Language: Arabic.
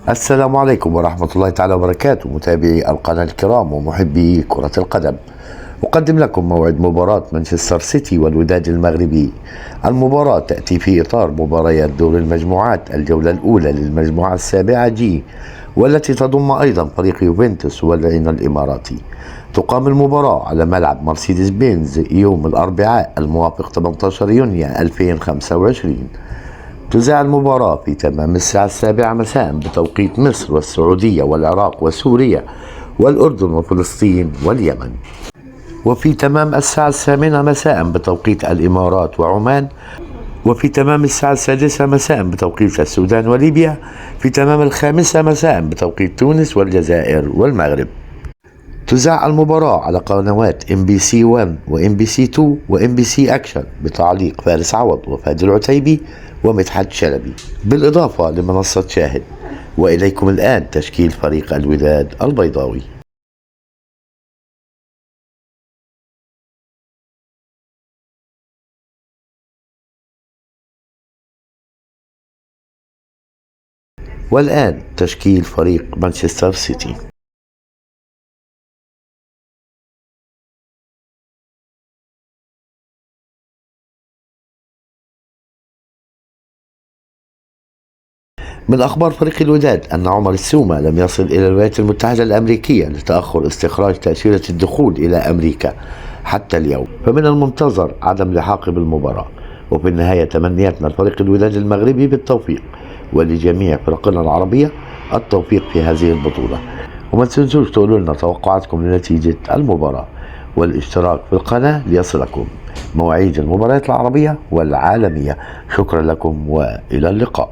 السلام عليكم ورحمة الله تعالى وبركاته، متابعي القناة الكرام ومحبي كرة القدم. أقدم لكم موعد مباراة مانشستر سيتي والوداد المغربي. المباراة تأتي في إطار مباريات دور المجموعات الجولة الأولى للمجموعة السابعة جي، والتي تضم أيضا فريق يوفنتوس والعين الإماراتي. تقام المباراة على ملعب مرسيدس بنز يوم الأربعاء الموافق 18 يونيو 2025. تذاع المباراة في تمام الساعة 7 مساء بتوقيت مصر والسعودية والعراق وسوريا والأردن وفلسطين واليمن، وفي تمام الساعة 8 مساء بتوقيت الإمارات وعمان، وفي تمام الساعة 6 مساء بتوقيت السودان وليبيا، في تمام 5 مساء بتوقيت تونس والجزائر والمغرب. تذاع المباراة على قنوات MBC 1 وMBC 2 وMBC أكشن بتعليق فارس عوض وفادي العتيبي ومدحت شلبي، بالإضافة لمنصة شاهد. وإليكم الآن تشكيل فريق الوداد البيضاوي. والآن تشكيل فريق مانشستر سيتي. من أخبار فريق الوداد أن عمر السومة لم يصل إلى الولايات المتحدة الأمريكية لتأخر استخراج تأشيرة الدخول إلى أمريكا حتى اليوم، فمن المنتظر عدم لحاقه بالمباراة. وفي النهاية تمنياتنا لفريق الوداد المغربي بالتوفيق، ولجميع فرقنا العربية التوفيق في هذه البطولة. وما تنسوش تقولوا لنا توقعاتكم لنتيجة المباراة، والاشتراك في القناة ليصلكم مواعيد المباريات العربية والعالمية. شكرا لكم وإلى اللقاء.